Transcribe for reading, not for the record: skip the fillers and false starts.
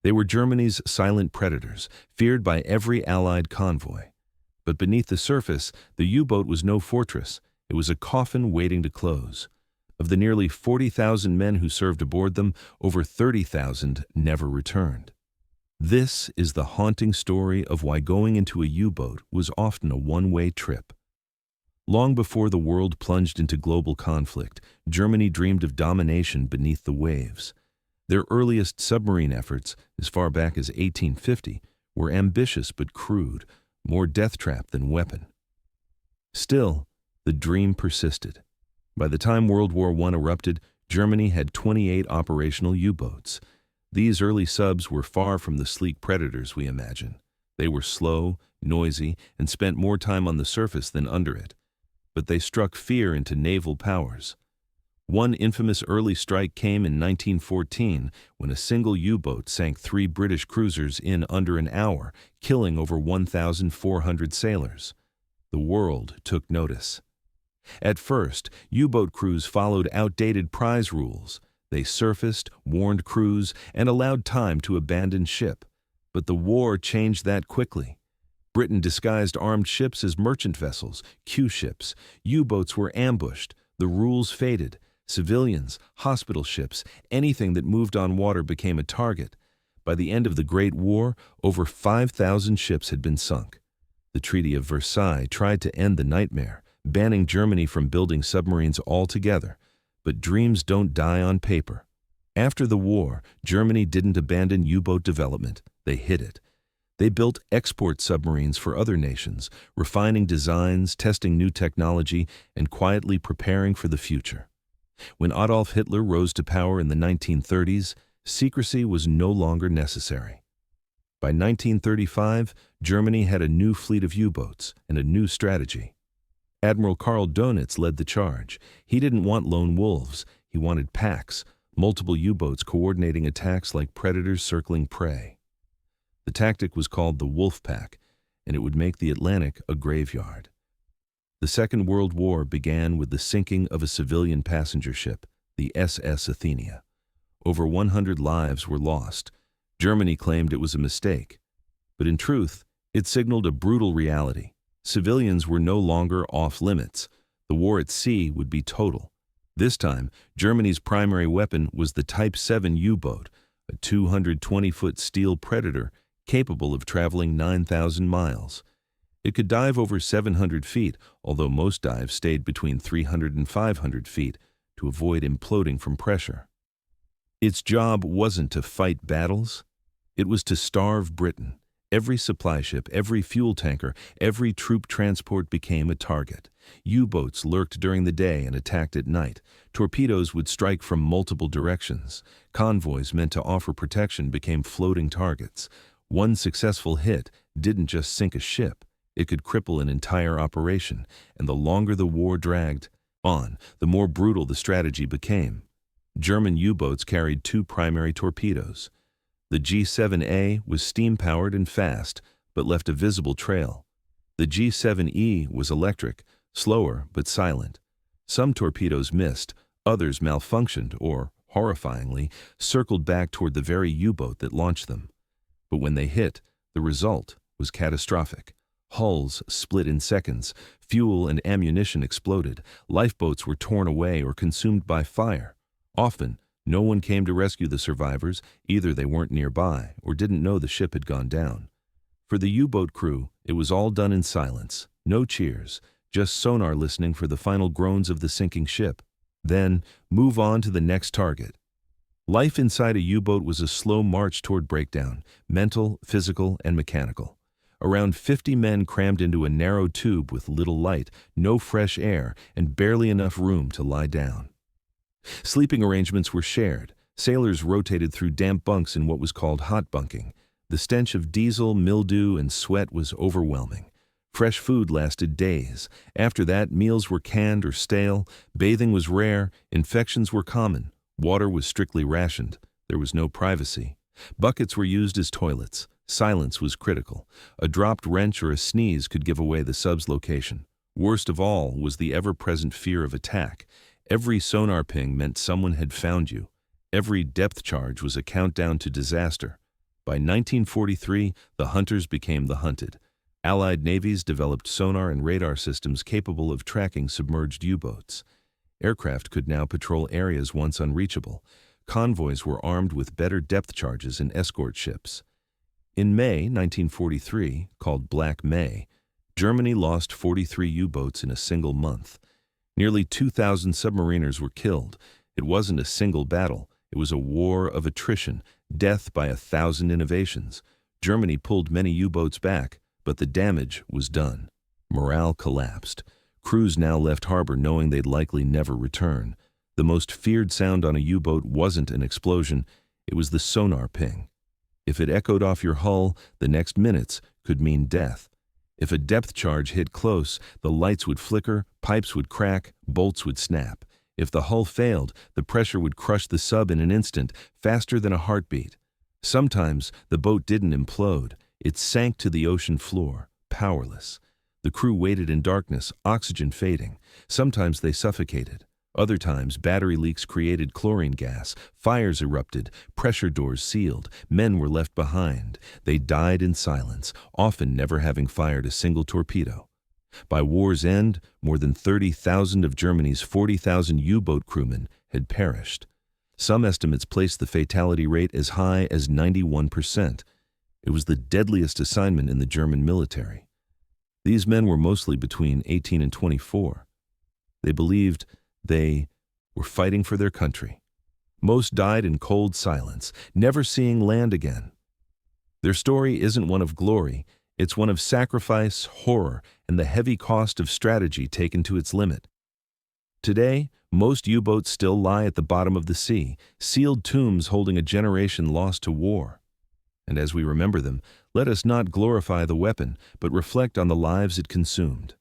They were Germany's silent predators, feared by every Allied convoy. But beneath the surface, the U-boat was no fortress. It was a coffin waiting to close. Of the nearly 40,000 men who served aboard them, over 30,000 never returned. This is the haunting story of why going into a U-boat was often a one-way trip. Long before the world plunged into global conflict, Germany dreamed of domination beneath the waves. Their earliest submarine efforts, as far back as 1850, were ambitious but crude, more death trap than weapon. Still, the dream persisted. By the time World War I erupted, Germany had 28 operational U-boats. These early subs were far from the sleek predators we imagine. They were slow, noisy, and spent more time on the surface than under it. But they struck fear into naval powers. One infamous early strike came in 1914 when a single U-boat sank 3 British cruisers in under an hour, killing over 1,400 sailors. The world took notice. At first, U-boat crews followed outdated prize rules. They surfaced, warned crews, and allowed time to abandon ship. But the war changed that quickly. Britain disguised armed ships as merchant vessels, Q-ships. U-boats were ambushed. The rules faded. Civilians, hospital ships, anything that moved on water became a target. By the end of the Great War, over 5,000 ships had been sunk. The Treaty of Versailles tried to end the nightmare, banning Germany from building submarines altogether. But dreams don't die on paper. After the war, Germany didn't abandon U-boat development. They hid it. They built export submarines for other nations, refining designs, testing new technology, and quietly preparing for the future. When Adolf Hitler rose to power in the 1930s, secrecy was no longer necessary. By 1935, Germany had a new fleet of U-boats and a new strategy. Admiral Karl Dönitz led the charge. He didn't want lone wolves. He wanted packs, multiple U-boats coordinating attacks like predators circling prey. The tactic was called the Wolf Pack, and it would make the Atlantic a graveyard. The Second World War began with the sinking of a civilian passenger ship, the SS Athenia. Over 100 lives were lost. Germany claimed it was a mistake. But in truth, it signaled a brutal reality. Civilians were no longer off-limits. The war at sea would be total. This time, Germany's primary weapon was the Type 7 U-boat, a 220-foot steel predator capable of traveling 9,000 miles. It could dive over 700 feet, although most dives stayed between 300 and 500 feet to avoid imploding from pressure. Its job wasn't to fight battles. It was to starve Britain. Every supply ship, every fuel tanker, every troop transport became a target. U-boats lurked during the day and attacked at night. Torpedoes would strike from multiple directions. Convoys meant to offer protection became floating targets. One successful hit didn't just sink a ship. It could cripple an entire operation, and the longer the war dragged on, the more brutal the strategy became. German U-boats carried 2 primary torpedoes. The G7A was steam-powered and fast, but left a visible trail. The G7E was electric, slower but silent. Some torpedoes missed, others malfunctioned or, horrifyingly, circled back toward the very U-boat that launched them. But when they hit, the result was catastrophic. Hulls split in seconds, fuel and ammunition exploded, lifeboats were torn away or consumed by fire. Often, no one came to rescue the survivors. Either they weren't nearby or didn't know the ship had gone down. For the U-boat crew, it was all done in silence. No cheers, just sonar listening for the final groans of the sinking ship. Then, move on to the next target. Life inside a U-boat was a slow march toward breakdown, mental, physical, and mechanical. Around 50 men crammed into a narrow tube with little light, no fresh air, and barely enough room to lie down. Sleeping arrangements were shared. Sailors rotated through damp bunks in what was called hot bunking. The stench of diesel, mildew, and sweat was overwhelming. Fresh food lasted days. After that, meals were canned or stale. Bathing was rare. Infections were common. Water was strictly rationed. There was no privacy. Buckets were used as toilets. Silence was critical. A dropped wrench or a sneeze could give away the sub's location. Worst of all was the ever-present fear of attack. Every sonar ping meant someone had found you. Every depth charge was a countdown to disaster. By 1943, the hunters became the hunted. Allied navies developed sonar and radar systems capable of tracking submerged U-boats. Aircraft could now patrol areas once unreachable. Convoys were armed with better depth charges and escort ships. In May 1943, called Black May, Germany lost 43 U-boats in a single month. Nearly 2,000 submariners were killed. It wasn't a single battle. It was a war of attrition, death by 1,000 innovations. Germany pulled many U-boats back, but the damage was done. Morale collapsed. Crews now left harbor knowing they'd likely never return. The most feared sound on a U-boat wasn't an explosion, it was the sonar ping. If it echoed off your hull, the next minutes could mean death. If a depth charge hit close, the lights would flicker, pipes would crack, bolts would snap. If the hull failed, the pressure would crush the sub in an instant, faster than a heartbeat. Sometimes the boat didn't implode. It sank to the ocean floor, powerless. The crew waited in darkness, oxygen fading. Sometimes they suffocated. Other times, battery leaks created chlorine gas. Fires erupted. Pressure doors sealed. Men were left behind. They died in silence, often never having fired a single torpedo. By war's end, more than 30,000 of Germany's 40,000 U-boat crewmen had perished. Some estimates place the fatality rate as high as 91%. It was the deadliest assignment in the German military. These men were mostly between 18 and 24. They believed they were fighting for their country. Most died in cold silence, never seeing land again. Their story isn't one of glory, it's one of sacrifice, horror, and the heavy cost of strategy taken to its limit. Today, most U-boats still lie at the bottom of the sea, sealed tombs holding a generation lost to war. And as we remember them, let us not glorify the weapon, but reflect on the lives it consumed.